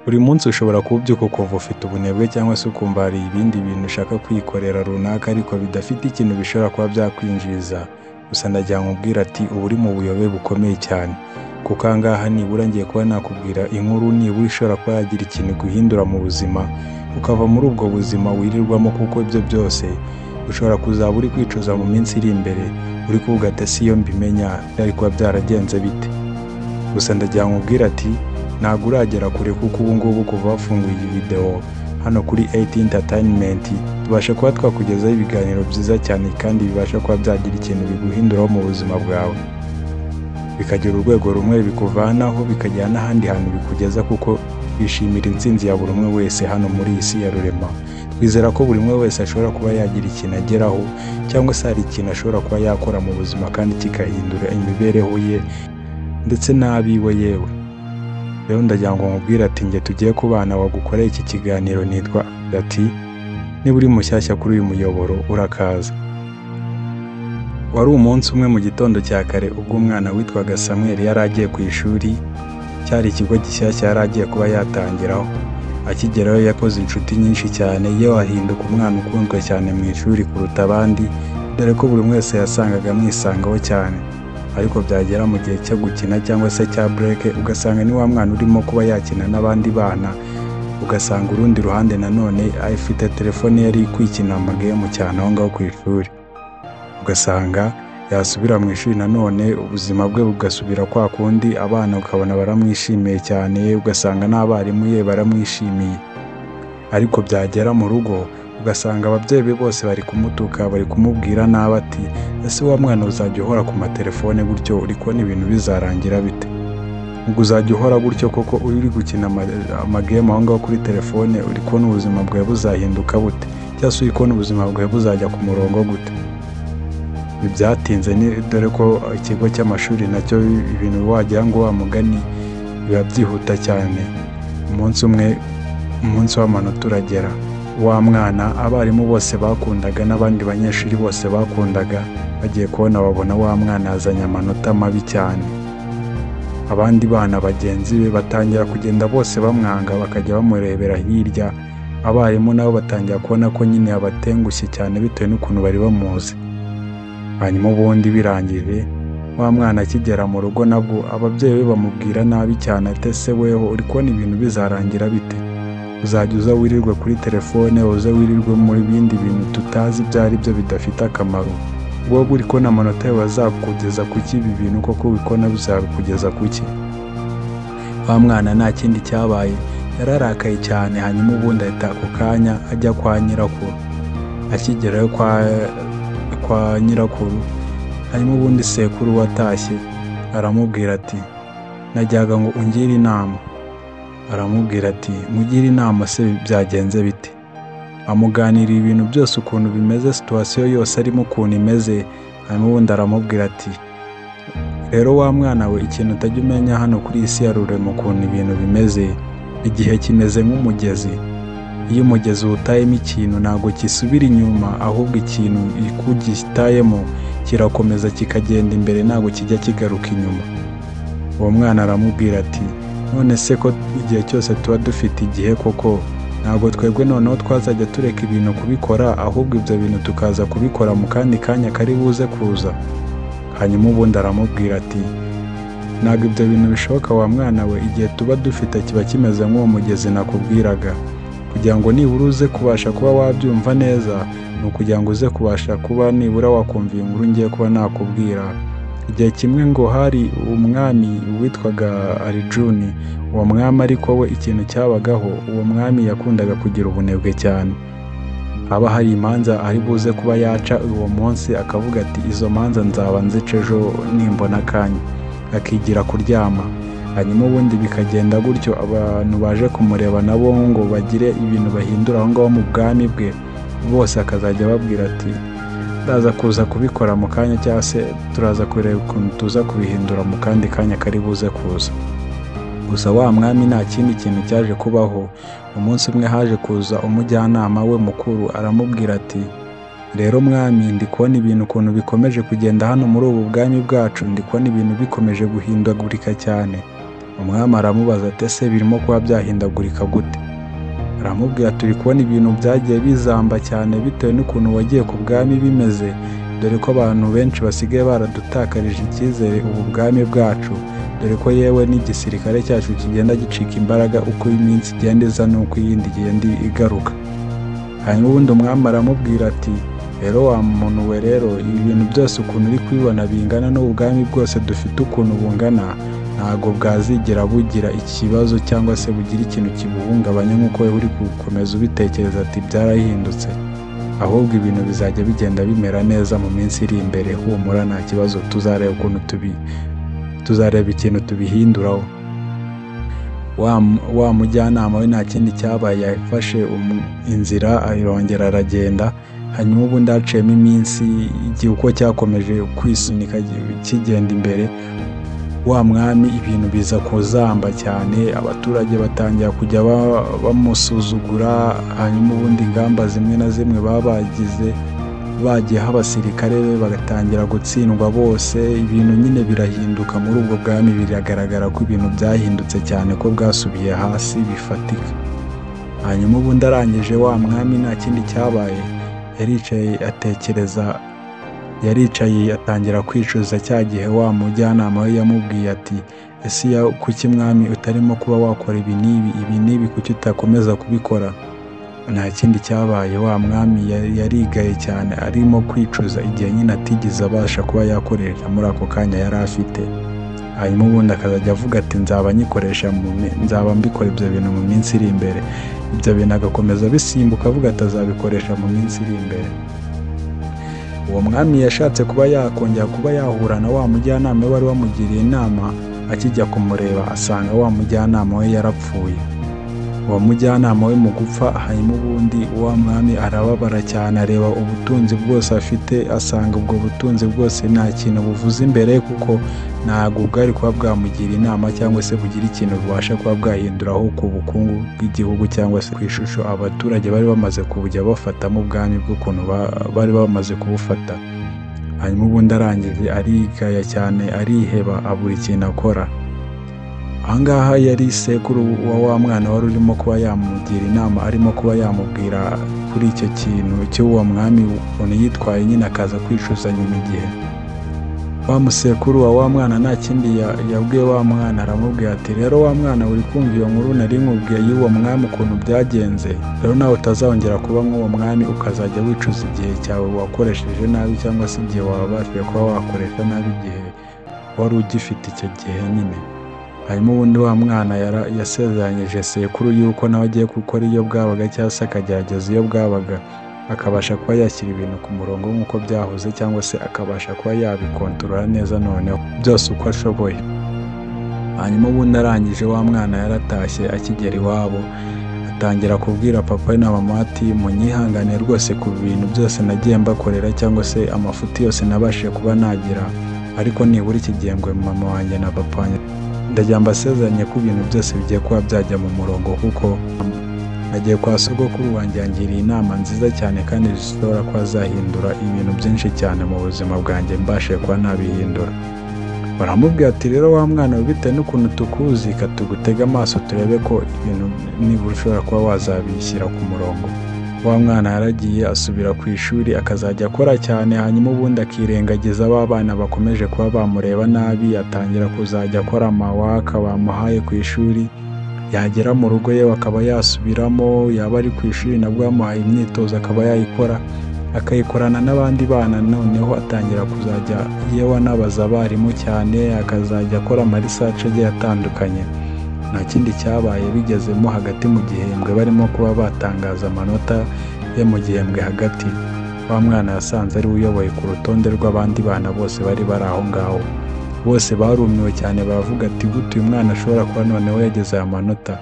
buri munsi ushobora kubyuka ukumva ufite ubunebwe cyangwa se ukumva hari ibindi bintu ushaka kwikorera runaka ariko bidafite ikintu bishobora kuba byakwinjiza. Gusa ndagira ngo nkubwire ati uba uri mu buyobe bukomeye cyane, kuko aha ngaha nibura ngiye kuba nakubwira inkuru nibura ishobora kuba yagira ikintu guhindura mu buzima ukava muri ubwo buzima wirirwamo, kuko ibyo byose ushobora kuzaba uri kwicuza mu minsi iri imbere uri kuvuga ati si yo mbimenya byari kuba byaragenze bite. Gusa ndagira ngo nkubwire ati ntabwo uragera kure, kuko ubu ngubu kuva wafunguye iyi video hano kuri 8 Entertainment tubasha kuba twakugezaho ibiganiro byiza cyane kandi bibasha kuba byagira ikintu biguhinduraho mu buzima bwawe, bikagira urwego rumwe bikuvanaho bikajyana n'ahandi hantu bikugeza, kuko bishimira intsinzi ya buri umwe wese hano muri iyi si ya rurema. Twizera ko buri umwe wese ashobora kuba yagira ikintu ageraho, cyangwa se hari ikintu ashobora kuba yakora mu buzima kandi kigahindura imibereho ye ndetse n'abiwe yewe. Rero ndagira ngo nkubwire ati njye tugiye kubana wagukoreye iki kiganiro nitwa ati niba uri mushyashya kuri uyu muyoboro urakaza. Wari umunsi umwe mu gitondo cya kare ubwo umwana witwaga Samuel yari agiye ku ishuri, cyari ikigo gishyashya yari agiye kuba yatangiraho. Akigeraho yakoze inshuti nyinshi cyane, yewe ahinduka umwana ukunzwe cyane mu ishuri kuruta abandi, dore ko buri wese yasangaga amwisangaho cyane. Ariko byagera mu gihe cyo gukina cyangwa se cya break ugasanga ni wa mwana urimo kuba yakina n'abandi bana, ugasanga urundi ruhande nanone afite telefone yari kwikina amagame cyane aho ngaho ku ishuri. Ugasanga yasubira mu ishuri nanone ubuzima bwe bugasubira kwa kundi, abana ukabona baramwishimiye cyane, ugasanga n'abarimu ye baramwishimiye. Ariko byagera mu rugo ugasanga ababyeyi be bose bari kumutuka, bari kumubwira nabi ati ese wa mwana uzajya uhora ku matelefone gutyo uri kubona ibintu bizarangira bite? Ubwo uzajya uhora gutyo koko uri gukina amagame aho ngaho kuri telefone, uri kubona ubuzima bwawe buzahinduka bute? Cyangwa se uri kubona ubuzima bwawe buzajya ku murongo gute? Byatinze dore ko ikigo cy'amashuri nacyo ibintu wagira ngo wa mugani biba byihuta cyane. Umunsi w'amanota uragera, wa mwana abarimu bose bakundaga n'abandi banyeshuri bose bakundaga bagiye kubona babona wa mwana yazanye amanota mabi cyane. Abandi bana bagenzi be batangira kugenda bose bamwanga, bakajya bamurebera hirya. Abarimu nabo batangira kubona ko nyine yabatengushye cyane bitewe n'ukuntu bari bamuzi. Hanyuma ubundi birangije, wa mwana akigera mu rugo nabwo ababyeyi be bamubwira nabi cyane ati ese weho uri kubona ibintu bizarangira bite? Uzajya uza wirirwe kuri telefone, uza wirirwe muri bindi bintu tutazi ibyo ari byo bidafite akamaro. Wowe uri kubona amanota yawe azakugeza ku ki? Ibi bintu koko ubikona bizakugeza ku ki? Wa mwana nta kindi cyabaye, yararakaye cyane. Hanyuma ubundi ahita ako kanya ajya kwa nyirakuru. Akigerayo kwa nyirakuru, hanyuma ubundi sekuru watashye aramubwira ati najyaga ngo ungire inama. Aramubwira ati mugire inama se byagenze bite? Amuganirira ibintu byose ukuntu bimeze, situation yose arimo ukuntu imeze. Hanyuma ubundi aramubwira ati rero wa mwana we, ikintu utajya umenya hano kuri isi ya rurema ukuntu ibintu bimeze, igihe kimeze nk'umugezi. Iyo umugezi utayemo ikintu ntabwo kisubira inyuma, ahubwo ikintu ikugitayemo kirakomeza kikagenda imbere, ntabwo kijya kigaruka inyuma. Uwo mwana aramubwira ati none se ko igihe cyose tuba dufite igihe koko, ntabwo twebwe noneho twazajya tureka ibintu kubikora, ahubwo ibyo bintu tukaza kubikora mu kandi kanya kari buze kuza? Hanyuma ubundi aramubwira ati ntabwo ibyo bintu bishoboka wa mwana we, igihe tuba dufite kiba kimeze nk'uwo mugezi nakubwiraga. Kugira ngo nibura uze kubasha kuba wabyumva neza, ni ukugira ngo uze kubasha kuba nibura wakumva inkuru ngiye kuba nakubwira. Igihe kimwe ngo hari umwami witwaga Arjuna. Uwo mwami ariko we ikintu cyabagaho, uwo mwami yakundaga kugira ubunebwe cyane. Haba hari imanza ari buze kuba yaca uwo munsi, akavuga ati izo manza nzaba nzica ejo nimbona akanya, akigira kuryama. Hanyuma ubundi bikagenda gutyo, abantu baje kumureba nabo ngo bagire ibintu bahindura aho ngaho mu bwami bwe, bose akazajya babwira ati ndaza kuza kubikora mu kanya, cyangwa se turaza kureba ukuntu tuza kubihindura mu kandi kanya kari buze kuza. Gusa wa mwami nta kindi kintu cyaje kubaho. Umunsi umwe haje kuza umujyanama we mukuru, aramubwira ati rero mwami, ndi kubona ibintu ukuntu bikomeje kugenda hano muri ubu bwami bwacu, ndi kubona ibintu bikomeje guhindagurika cyane. Umwami aramubaza ati ese birimo kuba byahindagurika gute? Aramubwira turi kubona ibintu byagiye bizamba cyane bitewe n'ukuntu wagiye ku bwami bimeze, dore ko abantu benshi basigaye baradutakarije icyizere ubu bwami bwacu, dore ko yewe n'igisirikare cyacu kigenda gicika imbaraga uko iminsi igenda iza n'uko iyindi igenda igaruka. Hanyuma ubundi umwami aramubwira ati rero wa muntu we rero ibi bintu byose ukuntu uri kubibona bingana n'ubwami bwose dufite ukuntu bungana, ntabwo bwazigera bugira ikibazo cyangwa se bugira ikintu kibuhungabanya nk'uko wowe uri gukomeza ubitekereza ati byarahindutse, ahubwo ibintu bizajya bigenda bimera neza mu minsi iri imbere, humura nta kibazo, tuzareba ukuntu tuzareba ikintu tubihinduraho. Wa mujyanama we nta kindi cyabaye, yafashe inzira arongera aragenda. Hanyuma ubundi haciyemo iminsi, igihe uko cyakomeje kwisunika kigenda imbere, wa mwami ibintu biza kuzamba cyane, abaturage batangira kujya bamusuzugura. Hanyuma ubundi ingamba zimwe na zimwe bagiyeho abasirikare be bagatangira gutsindwa bose, ibintu nyine birahinduka muri ubwo bwami, biragaragara ko ibintu byahindutse cyane, ko bwasubiye hasi bifatika. Hanyuma ubundi arangije wa mwami nta kindi cyabaye, yaricaye atangira kwicuza cya gihe wa mujyanama we yamubwiye ati ese kuki mwami utarimo kuba wakora ibi n'ibi kuki utakomeza kubikora? Nta kindi cyabaye, wa mwami yarigaye cyane, arimo kwicuza igihe nyine atigeze abasha kuba yakoresha muri ako kanya yari afite. Hanyuma ubundi akazajya avuga ati nzaba mbikora ibyo bintu mu minsi iri imbere, ibyo bintu agakomeza bisimbuka avuga ati azabikoresha mu minsi iri imbere. Uwo mwami yashatse kuba yakongera kuba yahura na wa mujyanama we wari wamugiriye inama, akijya kumureba asanga wa mujyanama we yarapfuye. Uwo mujyanama we mu gupfa, hanyuma ubundi wa mwami arababara cyane, areba ubutunzi bwose afite, asanga ubwo butunzi bwose nta kintu buvuze imbere, kuko ntabwo bwari kuba bwamugira inama cyangwa se bugira ikintu bubasha kuba bwahinduraho ku bukungu bw'igihugu cyangwa se ku ishusho abaturage bari bamaze kujya bafatamo ubwami bw'ukuntu bari bamaze kubufata. Hanyuma ubundi arangije arigaya cyane, ariheba, abura ikintu akora. Ahangaha yari sekuru wa mwana wari urimo kuba yamugira inama, arimo kuba yamubwira kuri icyo kintu cy'uwo mwami ukuntu yitwaye nyine akaza kwicuza nyuma igihe. Wa musekuru wa mwana nta kindi yabwiye wa mwana, aramubwira ati rero wa mwana uri kumva iyo nkuru nari nkubwiye y'uwo mwami ukuntu byagenze, rero nawe utazongera kuba nk'uwo mwami ukazajya wicuza igihe cyawe wakoresheje nabi, cyangwa se igihe wabashije kuba wakoresha nabi igihe wari ugifite icyo gihe nyine. Hanyuma ubundi wa mwana yasezeranyije sekuru yuko nawe agiye gukora iyo bwabaga cyangwa se akagerageza iyo bwabaga, akabasha kuba yashyira ibintu ku murongo nk'uko byahoze, cyangwa se akabasha kuba yabikontorora neza noneho byose uko ashoboye. Hanyuma ubundi arangije wa mwana yaratashye, akigera iwabo atangira kubwira papa we na mama ati munyihangane rwose ku bintu byose nagiye mbakorera cyangwa se amafuti yose nabashije kuba nagira, ariko nibura iki gihembwe mama wanjye na papa wanjye ndagira mbasezeranye ko ibintu byose bigiye kuba byajya mu murongo, kuko nagiye kwa sogokuru wanjye yangiriye inama nziza cyane kandi zishobora kuba zahindura ibintu byinshi cyane mu buzima bwanjye, mbashe kuba nabihindura. Baramubwira ati rero wa mwana bitewe n'ukuntu tukuzi, katugutega amaso turebe ko ibintu nibura ushobora kuba wazabishyira ku murongo. Wa mwana yaragiye asubira ku ishuri akazajya akora cyane, hanyuma ubundi akirengagiza aba bana bakomeje kuba bamureba nabi, atangira kuzajya akora amawaka bamuhaye ku ishuri, yagera mu rugo yewe akaba yasubiramo, yaba ari ku ishuri nabwo bamuhaye imyitozo akaba yayikora, akayikorana n'abandi bana. Noneho atangira kuzajya yewe anabaza abarimu cyane, akazajya akora amarisace agiye atandukanye. Nta kindi cyabaye, bigezemo hagati mu gihembwe barimo kuba batangaza amanota yo mu gihembwe hagati, wa mwana yasanze ari uyoboye ku rutonde rw'abandi bana bose bari bari aho ngaho. Bose barumiwe cyane, baravuga ati gute uyu mwana ashobora kuba noneho yageze aya manota.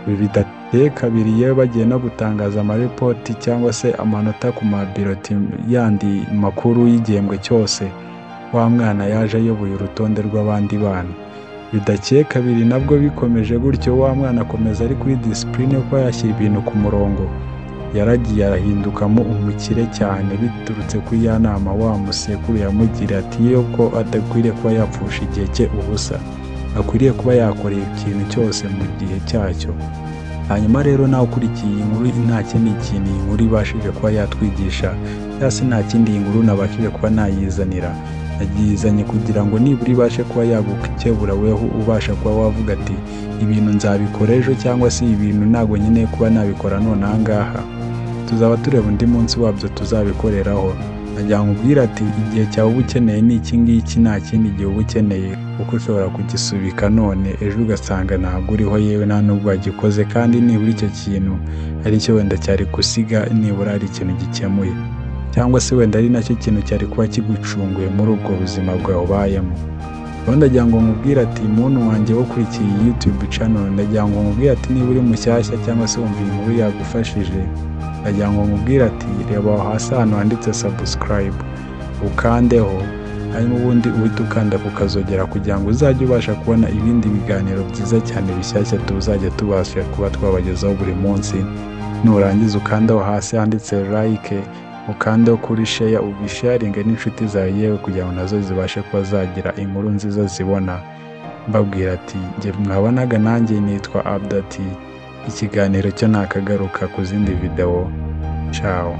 Ibi bidateye kabiri yewe bagiye no gutangaza amaripoti cyangwa se amanota ku mabiroti yandi makuru y'igihembwe cyose, wa mwana yaje ayoboye urutonde rw'abandi bana. Bidakeye kabiri nabwo bikomeje gutyo, wa mwana akomeza ari kuri disipurine kuba yashyira ibintu ku murongo. Yaragiye arahindukamo umukire cyane biturutse kuri ya nama wa musekuru yamugiriye ati yuko adakwiriye kuba yapfusha igihe cye ubusa. akwiriye kuba yakorera ikintu cyose mu gihe cyacyo. Hanyuma rero nawe ukurikiye iyi nkuru nta kindi kintu iyi nkuru ibashije kuba yatwigisha cyangwa se nta kindi iyi nkuru nabashije kuba nayizanira, nagizanye kugira ngo nibura ibashe kuba yagukebura weho ubasha kuba wavuga ati ibintu nzabikora ejo cyangwa se ibintu ntabwo nkeneye kuba nabikora none aha ngaha, tuzaba tureba undi munsi wabyo tuzabikoreraho. Nagira ngo ubwire ati igihe cyawe uba ukeneye ni iki ngiki, nta kindi gihe uba ukeneye, kuko ushobora kugisubika none ejo ugasanga ntabwo uriho yewe nta nubwo wagikoze, kandi nibura icyo kintu ari cyo wenda cyari gusiga nibura ari ikintu gikemuye, cyangwa se wenda ari nacyo kintu cyari kuba kigucunguye muri ubwo buzima bwawe ubayemo. Rero ndagira ngo nkubwire ati muntu wanjye wo ukurikiye iyi YouTube channel, ndagira ngo nkubwire ati niba uri mushyashya cyangwa se wumva iyi nkuru yagufashije, ndagira ngo nkubwire ati reba hasi ahantu handitse subscribe ukandeho, hanyuma ubundi uhita ukanda kukazogera kugira ngo uzajye ubasha kubona ibindi biganiro byiza cyane bishyashya tuzajya tubasha kuba twabagezaho buri munsi. Nurangiza ukandaho hasi handitse like, ukandeho kuri share, ubisharinge n'inshuti zawe yewe kugira ngo nazo zibashe kuba zagira inkuru nziza zibona. Mbabwira ati njye mwabonaga nanjye nitwa Abdati, ikiganiro cyo nakagaruka ku zindi video. Ciao.